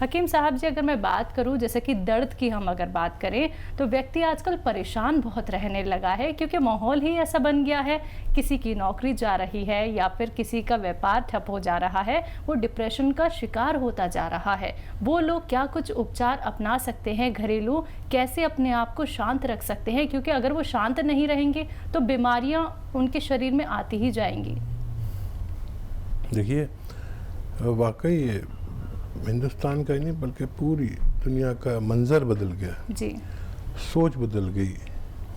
हकीम साहब जी, अगर मैं बात करूं जैसे कि दर्द की हम अगर बात करें तो व्यक्ति आजकल परेशान बहुत रहने लगा है, क्योंकि माहौल ही ऐसा बन गया है। किसी की नौकरी जा रही है या फिर किसी का व्यापार ठप हो जा रहा है, वो डिप्रेशन का शिकार होता जा रहा है। वो लोग क्या कुछ उपचार अपना सकते हैं घरेलू, कैसे अपने आप को शांत रख सकते हैं? क्योंकि अगर वो शांत नहीं रहेंगे तो बीमारियां उनके शरीर में आती ही जाएंगी। देखिए, वाकई हिंदुस्तान का ही नहीं बल्कि पूरी दुनिया का मंजर बदल गया जी। सोच बदल गई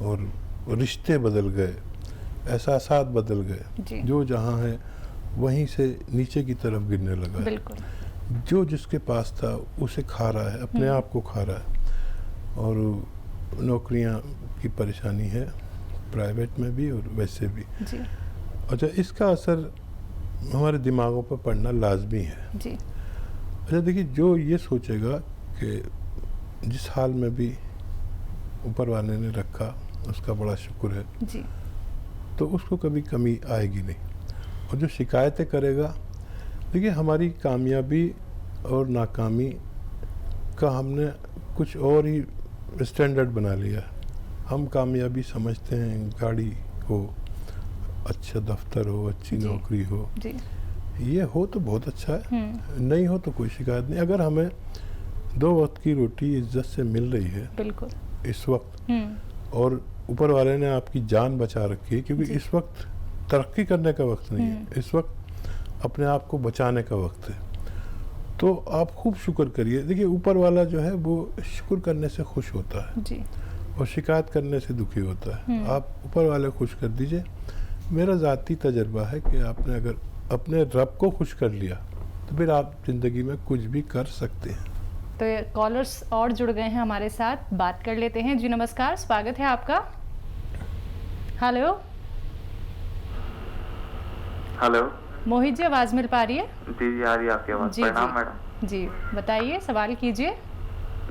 और रिश्ते बदल गए, एहसासात बदल गए। जो जहाँ है वहीं से नीचे की तरफ गिरने लगा है। बिल्कुल। जो जिसके पास था उसे खा रहा है, अपने आप को खा रहा है। और नौकरियां की परेशानी है, प्राइवेट में भी और वैसे भी जी। अच्छा, इसका असर हमारे दिमागों पर पड़ना लाजमी है जी। अच्छा देखिए, जो ये सोचेगा कि जिस हाल में भी ऊपर वाले ने रखा उसका बड़ा शुक्र है जी, तो उसको कभी कमी आएगी नहीं। और जो शिकायतें करेगा, देखिए हमारी कामयाबी और नाकामी का हमने कुछ और ही स्टैंडर्ड बना लिया। हम कामयाबी समझते हैं गाड़ी हो, अच्छा दफ्तर हो, अच्छी नौकरी हो। जी। ये हो तो बहुत अच्छा है, नहीं हो तो कोई शिकायत नहीं। अगर हमें 2 वक्त की रोटी इज्जत से मिल रही है बिल्कुल इस वक्त, और ऊपर वाले ने आपकी जान बचा रखी है, क्योंकि इस वक्त तरक्की करने का वक्त नहीं है, इस वक्त अपने आप को बचाने का वक्त है। तो आप खूब शुक्र करिए। देखिए, ऊपर वाला जो है वो शुक्र करने से खुश होता है जी। और शिकायत करने से दुखी होता है। आप ऊपर वाले खुश कर दीजिए। मेरा ज़ाती तजर्बा है कि आपने अगर अपने रब को खुश कर लिया तो फिर आप ज़िंदगी में कुछ भी कर सकते हैं। तो कॉलर्स और जुड़ गए हैं हमारे साथ, बात कर लेते हैं। जी नमस्कार, स्वागत है आपका। हेलो हेलो मोहित जी, आवाज़ मिल पा रही है? जी आ रही है आपकी आवाज़। प्रणाम मैडम। जी बताइए, सवाल कीजिए।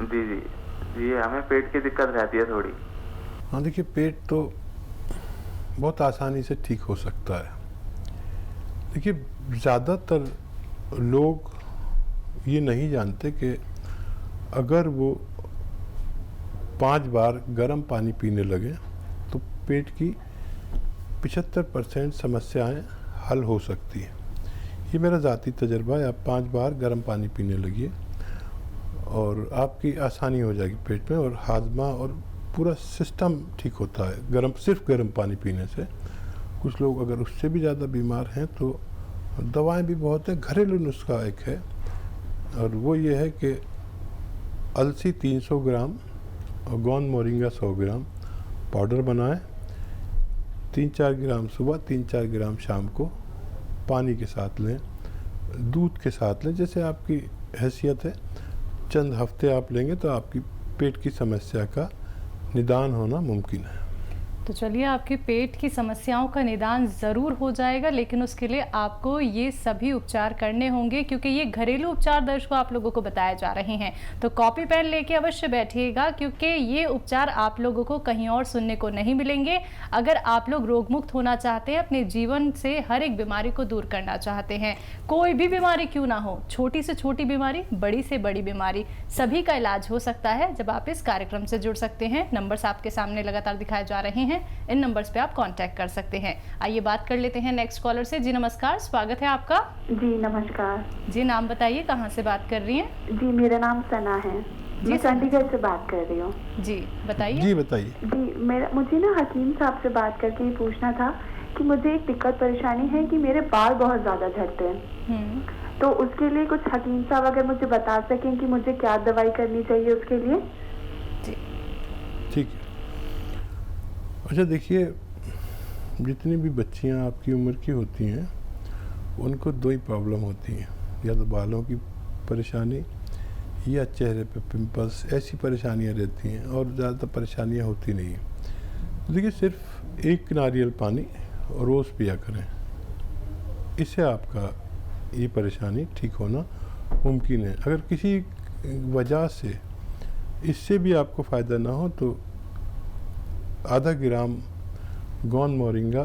जी जी जी हमें पेट की दिक्कत रहती है थोड़ी। हाँ देखिए, पेट तो बहुत आसानी से ठीक हो सकता है। देखिए, ज़्यादातर लोग ये नहीं जानते कि अगर वो 5 बार गर्म पानी पीने लगे तो पेट की 75% समस्याएं हल हो सकती हैं। ये मेरा ज़ाती तजर्बा है। आप 5 बार गर्म पानी पीने लगिए और आपकी आसानी हो जाएगी पेट में, और हाजमा और पूरा सिस्टम ठीक होता है सिर्फ गर्म पानी पीने से। कुछ लोग अगर उससे भी ज़्यादा बीमार हैं तो दवाएं भी बहुत है। घरेलू नुस्खा एक है, और वो ये है कि अलसी 300 ग्राम और गोंद मोरिंगा 100 ग्राम पाउडर बनाएं। 3-4 ग्राम सुबह, 3-4 ग्राम शाम को पानी के साथ लें, दूध के साथ लें, जैसे आपकी हैसियत है। चंद हफ्ते आप लेंगे तो आपकी पेट की समस्या का निदान होना मुमकिन है। तो चलिए, आपके पेट की समस्याओं का निदान ज़रूर हो जाएगा, लेकिन उसके लिए आपको ये सभी उपचार करने होंगे, क्योंकि ये घरेलू उपचार दर्शकों आप लोगों को बताए जा रहे हैं। तो कॉपी पेन लेके अवश्य बैठिएगा, क्योंकि ये उपचार आप लोगों को कहीं और सुनने को नहीं मिलेंगे। अगर आप लोग रोगमुक्त होना चाहते हैं, अपने जीवन से हर एक बीमारी को दूर करना चाहते हैं, कोई भी बीमारी क्यों ना हो, छोटी से छोटी बीमारी, बड़ी से बड़ी बीमारी, सभी का इलाज हो सकता है जब आप इस कार्यक्रम से जुड़ सकते हैं। नंबर्स आपके सामने लगातार दिखाए जा रहे हैं, इन नंबर्स पे आप कांटेक्ट कर सकते हैं। आइए बात कर लेते हैं नेक्स्ट कॉलर से। जी नमस्कार, स्वागत है आपका। जी नमस्कार। जी नाम बताइए, कहाँ से बात कर रही हैं? जी मेरा नाम सना है, मैं चंडीगढ़ से बात कर रही हूँ। जी बताइए। जी बताइए। जी मुझे ना हकीम साहब से बात करके ये पूछना था कि मुझे एक दिक्कत परेशानी है कि मेरे बाल बहुत ज्यादा झड़ते हैं। तो उसके लिए कुछ हकीम साहब अगर मुझे बता सकें कि मुझे क्या दवाई करनी चाहिए उसके लिए। जी ठीक है। अच्छा देखिए, जितनी भी बच्चियां आपकी उम्र की होती हैं उनको 2 ही प्रॉब्लम होती हैं, या तो बालों की परेशानी या चेहरे पे पिंपल्स, ऐसी परेशानियां रहती हैं, और ज़्यादातर परेशानियां होती नहीं हैं। देखिए, सिर्फ 1 नारियल पानी रोज़ पिया करें, इससे आपका ये परेशानी ठीक होना मुमकिन है। अगर किसी वजह से इससे भी आपको फ़ायदा ना हो तो आधा ग्राम गोंद मोरिंगा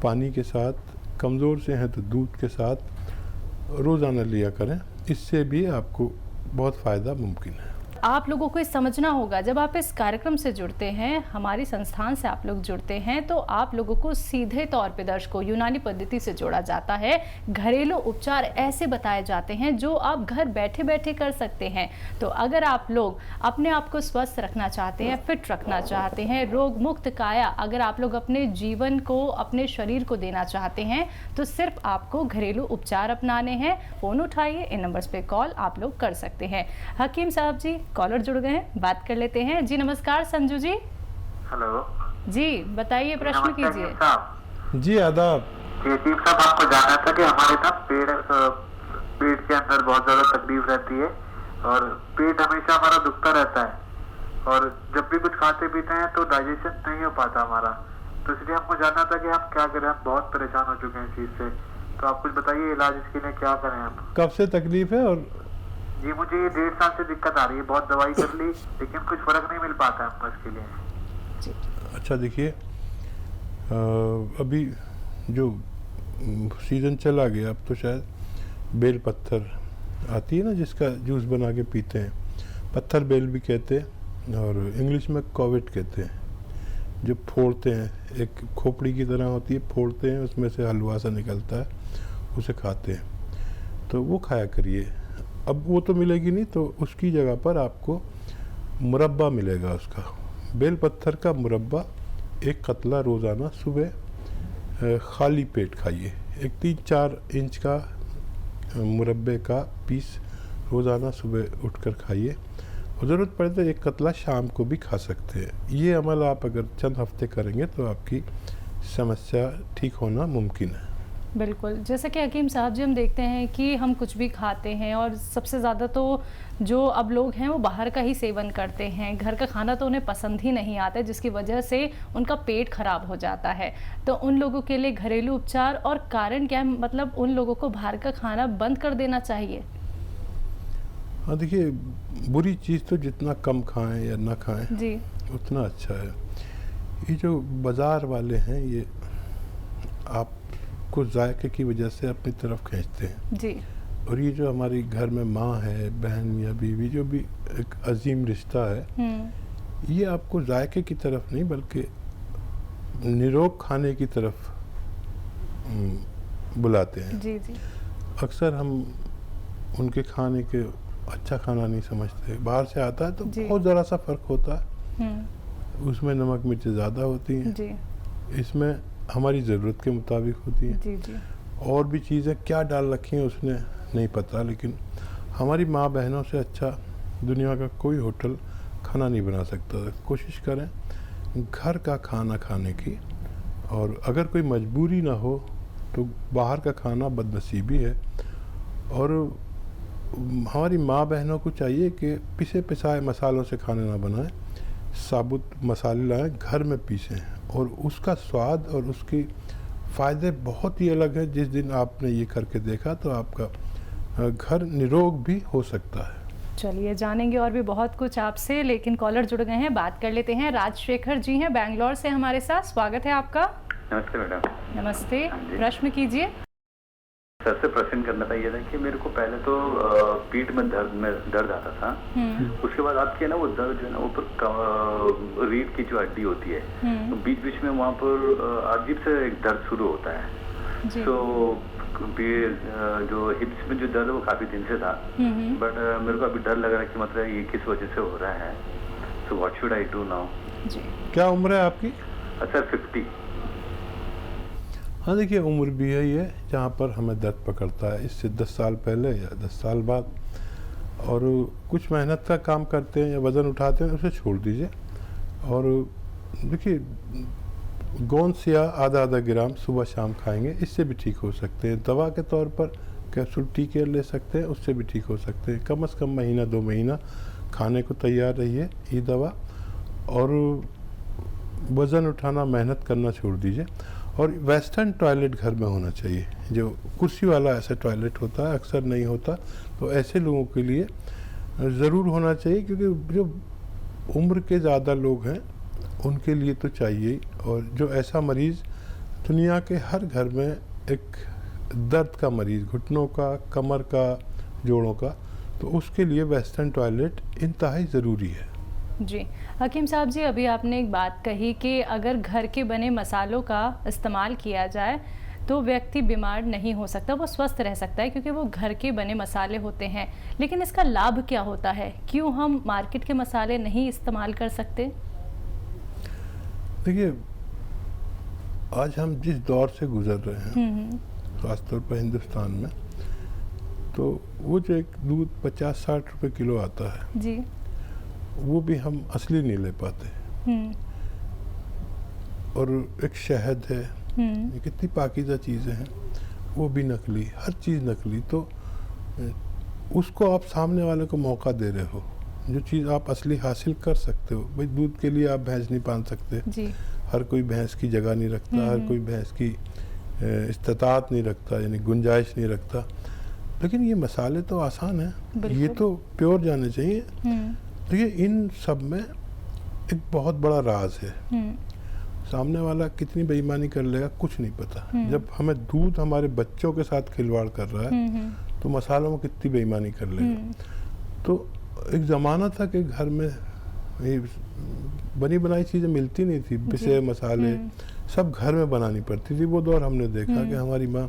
पानी के साथ, कमज़ोर से हैं तो दूध के साथ रोज़ाना लिया करें। इससे भी आपको बहुत फ़ायदा मुमकिन है। आप लोगों को ये समझना होगा, जब आप इस कार्यक्रम से जुड़ते हैं, हमारी संस्थान से आप लोग जुड़ते हैं, तो आप लोगों को सीधे तौर पे दर्शकों यूनानी पद्धति से जोड़ा जाता है। घरेलू उपचार ऐसे बताए जाते हैं जो आप घर बैठे बैठे कर सकते हैं। तो अगर आप लोग अपने आप को स्वस्थ रखना चाहते हैं, फिट रखना चाहते हैं, रोग मुक्त काया अगर आप लोग अपने जीवन को, अपने शरीर को देना चाहते हैं, तो सिर्फ आपको घरेलू उपचार अपनाने हैं। फ़ोन उठाइए, इन नंबर्स पे कॉल आप लोग कर सकते हैं। हकीम साहब जी, कॉलर जुड़ गए हैं, बात कर लेते हैं। जी नमस्कार संजू जी। हेलो जी बताइए, प्रश्न कीजिए। जी आदाब। हकीम साहब, आपको जानना था कि हमारे ना पेट के अंदर बहुत ज्यादा तकलीफ रहती है और पेट हमेशा हमारा दुखता रहता है और जब भी कुछ खाते पीते हैं तो डाइजेशन नहीं हो पाता हमारा, तो इसलिए हमको जानना था कि हम क्या करें। हम बहुत परेशान हो चुके हैं इस चीज से, तो आप कुछ बताइए इलाज इसके लिए क्या करें हम। कब से तकलीफ है? और जी मुझे ये 1.5 साल से दिक्कत आ रही है, बहुत दवाई कर ली लेकिन कुछ फर्क नहीं मिल पाता हमको इसके लिए। अच्छा देखिए, अभी जो सीज़न चला गया, अब तो शायद बेल पत्थर आती है ना, जिसका जूस बना के पीते हैं, पत्थर बेल भी कहते हैं और इंग्लिश में कोविड कहते हैं। जो फोड़ते हैं, एक खोपड़ी की तरह होती है, फोड़ते हैं, उसमें से हलवा सा निकलता है, उसे खाते हैं, तो वो खाया करिए। अब वो तो मिलेगी नहीं, तो उसकी जगह पर आपको मुरब्बा मिलेगा उसका, बेल पत्थर का मुरब्बा 1 कतला रोज़ाना सुबह खाली पेट खाइए। एक 3-4 इंच का मुरब्बे का पीस रोज़ाना सुबह उठकर खाइए और ज़रूरत पड़े तो 1 कतला शाम को भी खा सकते हैं। ये अमल आप अगर चंद हफ्ते करेंगे तो आपकी समस्या ठीक होना मुमकिन है। बिल्कुल, जैसे कि हकीम साहब जी, हम देखते हैं कि हम कुछ भी खाते हैं और सबसे ज़्यादा तो जो अब लोग हैं वो बाहर का ही सेवन करते हैं, घर का खाना तो उन्हें पसंद ही नहीं आता, जिसकी वजह से उनका पेट खराब हो जाता है। तो उन लोगों के लिए घरेलू उपचार और कारण क्या है, मतलब उन लोगों को बाहर का खाना बंद कर देना चाहिए? हाँ देखिए, बुरी चीज़ तो जितना कम खाएं या ना खाएं जी, उतना अच्छा है। ये जो बाज़ार वाले हैं, ये आपको जायके की वजह से अपनी तरफ खींचते हैं जी। और ये जो हमारी घर में माँ है, बहन या बीवी, जो भी एक अजीम रिश्ता है, ये आपको जायके की तरफ नहीं बल्कि निरोग खाने की तरफ बुलाते हैं। जी जी। अक्सर हम उनके खाने के अच्छा खाना नहीं समझते। बाहर से आता है तो बहुत ज़रा सा फ़र्क होता है, उसमें नमक मिर्च ज़्यादा होती हैं जी। इसमें हमारी ज़रूरत के मुताबिक होती है। जी जी। और भी चीज़ें क्या डाल रखी हैं उसने नहीं पता, लेकिन हमारी माँ बहनों से अच्छा दुनिया का कोई होटल खाना नहीं बना सकता। कोशिश करें घर का खाना खाने की, और अगर कोई मजबूरी ना हो तो बाहर का खाना बदनसीबी है। और हमारी माँ बहनों को चाहिए कि पिसे पिसाए मसालों से खाने ना बनाएं, साबुत मसाले लाएं, घर में पीसें, और उसका स्वाद और उसकी फ़ायदे बहुत ही अलग है। जिस दिन आपने ये करके देखा तो आपका घर निरोग भी हो सकता है। चलिए जानेंगे और भी बहुत कुछ आपसे, लेकिन कॉलर जुड़ गए हैं, बात कर लेते हैं। राजशेखर जी हैं बैंगलोर से हमारे साथ, स्वागत है आपका। नमस्ते मैडम। नमस्ते, प्रश्न कीजिए। सर से प्रश्न करना था, ये था कि मेरे को पहले तो पीठ में दर्द आता था, उसके बाद आपके ना वो दर्द जो है ना ऊपर रीढ़ की जो हड्डी होती है, तो बीच बीच में वहाँ पर अजीब से एक दर्द शुरू होता है। तो जो हिप्स में जो दर्द वो काफी दिन से था, बट मेरे को अभी डर लग रहा है कि मतलब ये किस वजह से हो रहा है। So what should I do now? क्या उम्र है आपकी? सर 50। हाँ देखिए, उम्र भी है ये जहाँ पर हमें दर्द पकड़ता है, इससे 10 साल पहले या 10 साल बाद। और कुछ मेहनत का काम करते हैं या वज़न उठाते हैं, उसे छोड़ दीजिए। और देखिए, गोंद या आधा ग्राम सुबह शाम खाएंगे, इससे भी ठीक हो सकते हैं। दवा के तौर पर कैप्सूल टी केयर ले सकते हैं, उससे भी ठीक हो सकते हैं। कम से कम महीना 2 महीना खाने को तैयार रहिए ये दवा, और वज़न उठाना, मेहनत करना छोड़ दीजिए। और वेस्टर्न टॉयलेट घर में होना चाहिए, जो कुर्सी वाला ऐसा टॉयलेट होता है, अक्सर नहीं होता, तो ऐसे लोगों के लिए ज़रूर होना चाहिए, क्योंकि जो उम्र के ज़्यादा लोग हैं उनके लिए तो चाहिए। और जो ऐसा मरीज़, दुनिया के हर घर में एक दर्द का मरीज़, घुटनों का, कमर का, जोड़ों का, तो उसके लिए वेस्टर्न टॉयलेट इंतहाई ज़रूरी है। जी हकीम साहब जी, अभी आपने एक बात कही कि अगर घर के बने मसालों का इस्तेमाल किया जाए तो व्यक्ति बीमार नहीं हो सकता, वो स्वस्थ रह सकता है क्योंकि वो घर के बने मसाले होते हैं। लेकिन इसका लाभ क्या होता है? क्यों हम मार्केट के मसाले नहीं इस्तेमाल कर सकते? देखिए, आज हम जिस दौर से गुजर रहे हैं खासतौर पर हिंदुस्तान में, तो वो जो एक दूध 50-60 रुपए किलो आता है जी, वो भी हम असली नहीं ले पाते। और एक शहद है, ये कितनी पाकीज़ा चीज़ें हैं, वो भी नकली, हर चीज़ नकली। तो उसको आप सामने वाले को मौका दे रहे हो, जो चीज़ आप असली हासिल कर सकते हो। भाई दूध के लिए आप भैंस नहीं पाल सकते जी। हर कोई भैंस की जगह नहीं रखता, हर कोई भैंस की इस्तात नहीं रखता, यानी गुंजाइश नहीं रखता। लेकिन ये मसाले तो आसान हैं, ये तो प्योर जाने चाहिए। तो ये इन सब में एक बहुत बड़ा राज है। सामने वाला कितनी बेईमानी कर लेगा कुछ नहीं पता। जब हमें दूध हमारे बच्चों के साथ खिलवाड़ कर रहा है तो मसालों में कितनी बेईमानी कर लेगा। तो एक ज़माना था कि घर में ये बनी बनाई चीज़ें मिलती नहीं थी, पिसे मसाले सब घर में बनानी पड़ती थी। वो दौर हमने देखा कि हमारी माँ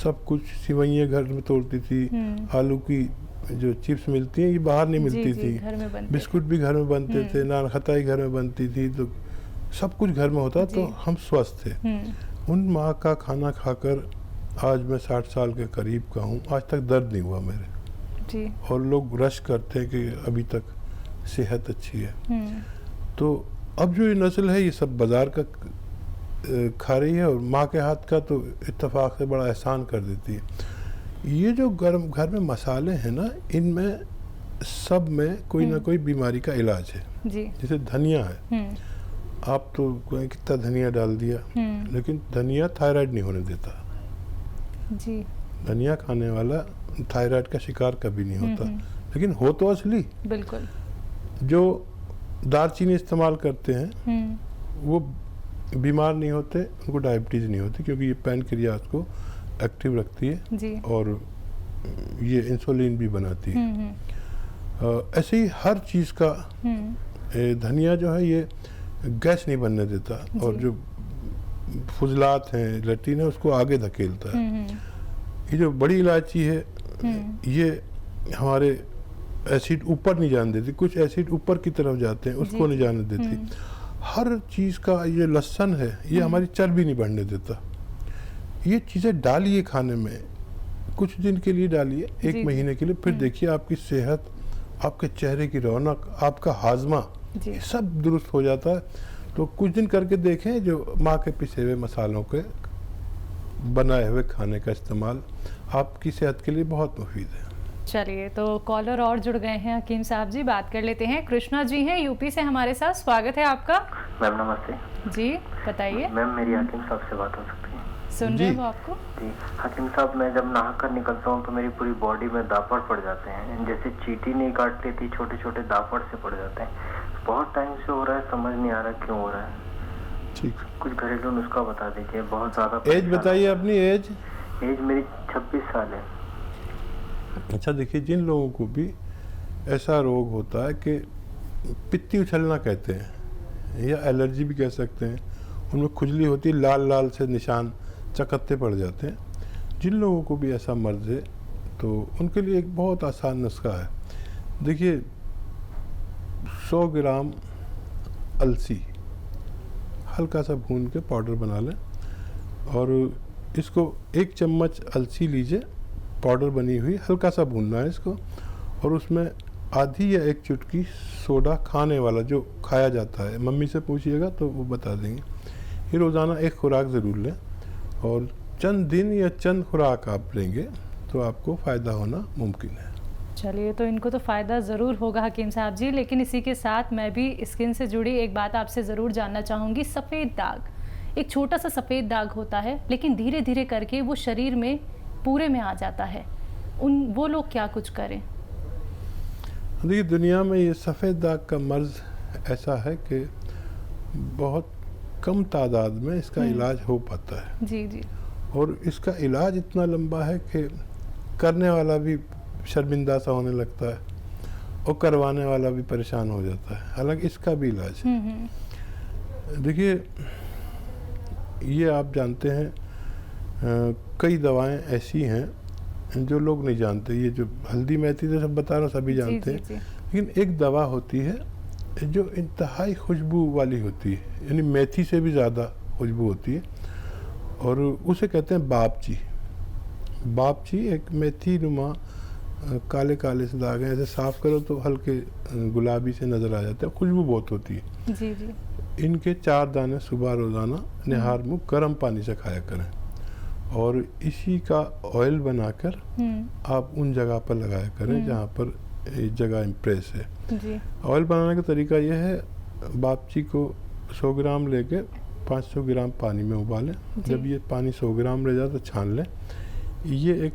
सब कुछ, सिवैयाँ घर में तोड़ती थी, आलू की जो चिप्स मिलती हैं ये बाहर नहीं मिलती थी, बिस्कुट भी घर में बनते थे, नान खताई घर में बनती थी, तो सब कुछ घर में होता। तो हम स्वस्थ थे। उन माँ का खाना खाकर आज मैं 60 साल के करीब का हूँ, आज तक दर्द नहीं हुआ मेरे जी। और लोग रश करते हैं कि अभी तक सेहत अच्छी है। तो अब जो ये नस्ल है ये सब बाज़ार का खा रही है और माँ के हाथ का तो इत्तेफाक से बड़ा एहसान कर देती है। ये जो घर में मसाले हैं ना, इनमें सब में कोई ना कोई बीमारी का इलाज है जी। जैसे धनिया है, आप तो कितना धनिया डाल दिया, लेकिन धनिया थायराइड नहीं होने देता जी। धनिया खाने वाला थायराइड का शिकार कभी नहीं होता। लेकिन हो तो असली। बिल्कुल। जो दालचीनी इस्तेमाल करते हैं वो बीमार नहीं होते, उनको डायबिटीज़ नहीं होती, क्योंकि ये पैनक्रियाज को एक्टिव रखती है जी। और ये इंसुलिन भी बनाती है। ऐसे ही हर चीज़ का धनिया जो है ये गैस नहीं बनने देता और जो फुजलात हैं, लेट्रिन है, उसको आगे धकेलता है। ये जो बड़ी इलायची है ये हमारे एसिड ऊपर नहीं जाने देती, कुछ एसिड ऊपर की तरफ जाते हैं उसको नहीं जाने देती। हर चीज़ का, ये लहसुन है ये हमारी चर्बी नहीं बढ़ने देता। ये चीज़ें डालिए खाने में, कुछ दिन के लिए डालिए, एक महीने के लिए, फिर देखिए आपकी सेहत, आपके चेहरे की रौनक, आपका हाजमा सब दुरुस्त हो जाता है। तो कुछ दिन करके देखें, जो माँ के पिसे हुए मसालों के बनाए हुए खाने का इस्तेमाल आपकी सेहत के लिए बहुत मुफीद है। चलिए, तो कॉलर और जुड़ गए हैं हकीम साहब जी, बात कर लेते हैं। कृष्णा जी हैं यूपी से हमारे साथ, स्वागत है आपका। मैम नमस्ते जी बताइए। मैम मेरी हकीम साहब से बात हो सकती है? सुन रहे हो आपको? जी हकीम साहब, मैं जब नहा कर निकलता हूँ तो मेरी पूरी बॉडी में दापड़ पड़ जाते हैं, जैसे चींटी नहीं काट लेती, छोटे छोटे दापड़ से पड़ जाते हैं। बहुत टाइम से हो रहा है, समझ नहीं आ रहा क्यों हो रहा है। ठीक, कुछ घरेलू नुस्खा बता दीजिए। बहुत ज़्यादा एज बताइए अपनी। एज मेरी 26 साल है। अच्छा, देखिए, जिन लोगों को भी ऐसा रोग होता है कि पित्ती उछलना कहते हैं या एलर्जी भी कह सकते हैं, उनमें खुजली होती है, लाल लाल से निशान चकत्ते पड़ जाते हैं, जिन लोगों को भी ऐसा मर्ज है तो उनके लिए एक बहुत आसान नुस्खा है। देखिए, 100 ग्राम अलसी हल्का सा भून के पाउडर बना लें और इसको 1 चम्मच अलसी लीजिए, पाउडर बनी हुई, हल्का सा भूनना है इसको, और उसमें आधी या 1 चुटकी सोडा खाने वाला जो खाया जाता है, मम्मी से पूछिएगा तो वो बता देंगे। ये रोज़ाना 1 खुराक ज़रूर लें और चंद दिन या चंद खुराक आप लेंगे तो आपको फ़ायदा होना मुमकिन है। चलिए, तो इनको तो फ़ायदा ज़रूर होगा हकीम साहब जी, लेकिन इसी के साथ मैं भी स्किन से जुड़ी एक बात आपसे ज़रूर जानना चाहूँगी। सफ़ेद दाग, एक छोटा सा सफ़ेद दाग होता है, लेकिन धीरे धीरे करके वो शरीर में पूरे में आ जाता है, वो लोग क्या कुछ करें? देखिए, दुनिया में ये सफ़ेद दाग का मर्ज़ ऐसा है कि बहुत कम तादाद में इसका इलाज हो पाता है। जी जी। और इसका इलाज इतना लंबा है कि करने वाला भी शर्मिंदा सा होने लगता है और करवाने वाला भी परेशान हो जाता है। हालांकि इसका भी इलाज है। देखिए, ये आप जानते हैं कई दवाएं ऐसी हैं जो लोग नहीं जानते। ये जो हल्दी मेथी तो सब बता रहा हूँ, सभी जानते हैं, लेकिन एक दवा होती है जो इंतहाई खुशबू वाली होती है, यानी मेथी से भी ज़्यादा खुशबू होती है, और उसे कहते हैं बापची। बापची एक मेथी नुमा काले काले से दाग हैं, ऐसे साफ करो तो हल्के गुलाबी से नज़र आ जाते हैं, खुशबू बहुत होती है। जी जी। इनके 4 दाने सुबह रोज़ाना निहार मुँह गर्म पानी से खाया करें, और इसी का ऑयल बनाकर आप उन जगह पर लगाया करें जहाँ पर जगह इम्प्रेस है। जी। ऑयल बनाने का तरीका यह है, बापची को 100 ग्राम लेके 500 ग्राम पानी में उबालें। जब ये पानी 100 ग्राम रह जाए तो छान लें। ये एक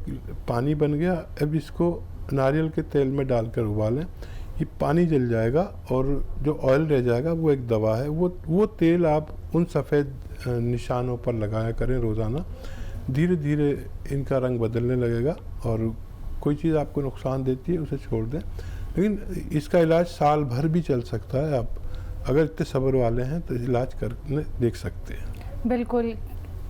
पानी बन गया। अब इसको नारियल के तेल में डालकर उबालें। ये पानी जल जाएगा और जो ऑयल रह जाएगा वो एक दवा है। वो तेल आप उन सफ़ेद निशानों पर लगाया करें रोज़ाना। धीरे धीरे इनका रंग बदलने लगेगा, और कोई चीज़ आपको नुकसान देती है उसे छोड़ दें। लेकिन इसका इलाज साल भर भी चल सकता है। आप अगर इतने सब्र वाले हैं तो इलाज करने देख सकते हैं। बिल्कुल।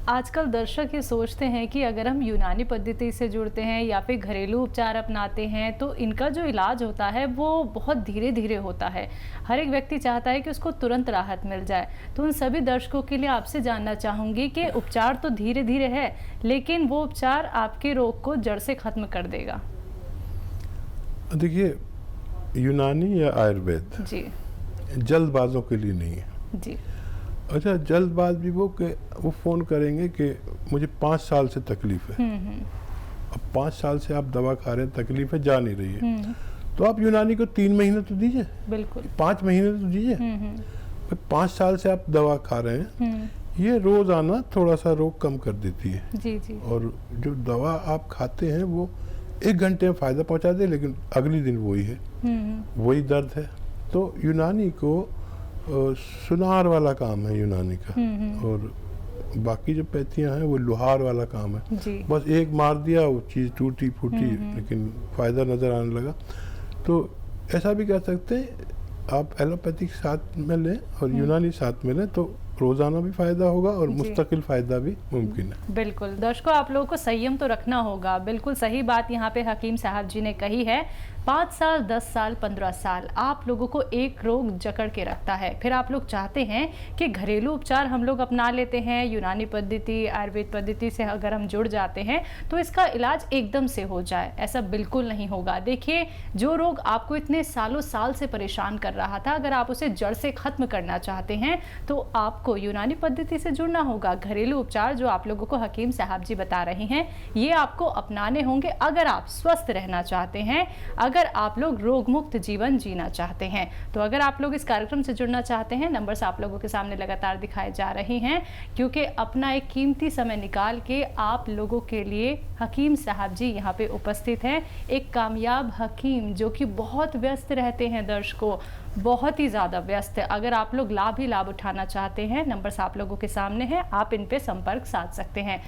आजकल दर्शक ये सोचते हैं कि अगर हम यूनानी पद्धति से जुड़ते हैं या फिर घरेलू उपचार अपनाते हैं तो इनका जो इलाज होता है वो बहुत धीरे धीरे होता है। हर एक व्यक्ति चाहता है कि उसको तुरंत राहत मिल जाए। तो उन सभी दर्शकों के लिए आपसे जानना चाहूँगी कि उपचार तो धीरे धीरे है, लेकिन वो उपचार आपके रोग को जड़ से ख़त्म कर देगा। देखिए, यूनानी या आयुर्वेद जी जल्दबाजों के लिए नहीं है। जी। अच्छा, जल्दबाज भी वो फ़ोन करेंगे कि मुझे 5 साल से तकलीफ़ है। अब 5 साल से आप दवा खा रहे हैं, तकलीफ़ है, जा नहीं रही है, तो आप यूनानी को 3 महीने तो दीजिए, बिल्कुल 5 महीने तो दीजिए। 5 साल से आप दवा खा रहे हैं, ये रोज़ाना थोड़ा सा रोग कम कर देती है। जी जी। और जो दवा आप खाते हैं वो 1 घंटे में फ़ायदा पहुंचा दे, लेकिन अगले दिन वही है, वही दर्द है। तो यूनानी को सुनार वाला काम है यूनानी का, और बाकी जो पैथियाँ हैं वो लोहार वाला काम है। जी। बस एक मार दिया, वो चीज़ टूटी फूटी, लेकिन फ़ायदा नज़र आने लगा। तो ऐसा भी कह सकते हैं, आप एलोपैथिक साथ में लें और यूनानी साथ में लें तो रोज़ाना भी फ़ायदा होगा और मुस्तकिल फ़ायदा भी मुमकिन है। बिल्कुल। दर्शकों, आप लोगों को संयम तो रखना होगा। बिल्कुल सही बात यहाँ पे हकीम साहब जी ने कही है। 5 साल, 10 साल, 15 साल आप लोगों को एक रोग जकड़ के रखता है। फिर आप लोग चाहते हैं कि घरेलू उपचार हम लोग अपना लेते हैं, यूनानी पद्धति, आयुर्वेद पद्धति से अगर हम जुड़ जाते हैं तो इसका इलाज एकदम से हो जाए। ऐसा बिल्कुल नहीं होगा। देखिए, जो रोग आपको इतने सालों साल से परेशान कर रहा था, अगर आप उसे जड़ से ख़त्म करना चाहते हैं तो आपको यूनानी पद्धति से जुड़ना होगा। घरेलू उपचार जो आप लोगों को हकीम साहब जी बता रहे हैं, ये आपको अपनाने होंगे अगर आप स्वस्थ रहना चाहते हैं, अगर आप लोग रोग मुक्त जीवन जीना चाहते हैं। तो अगर आप लोग इस कार्यक्रम से जुड़ना चाहते हैं, नंबर्स आप लोगों के सामने लगातार दिखाए जा रहे हैं, क्योंकि अपना एक कीमती समय निकाल के आप लोगों के लिए हकीम साहब जी यहाँ पे उपस्थित हैं। एक कामयाब हकीम जो कि बहुत व्यस्त रहते हैं दर्शकों, बहुत ही ज़्यादा व्यस्त है। अगर आप लोग लाभ ही लाभ उठाना चाहते हैं, नंबर्स आप लोगों के सामने हैं, आप इन पे संपर्क साध सकते हैं।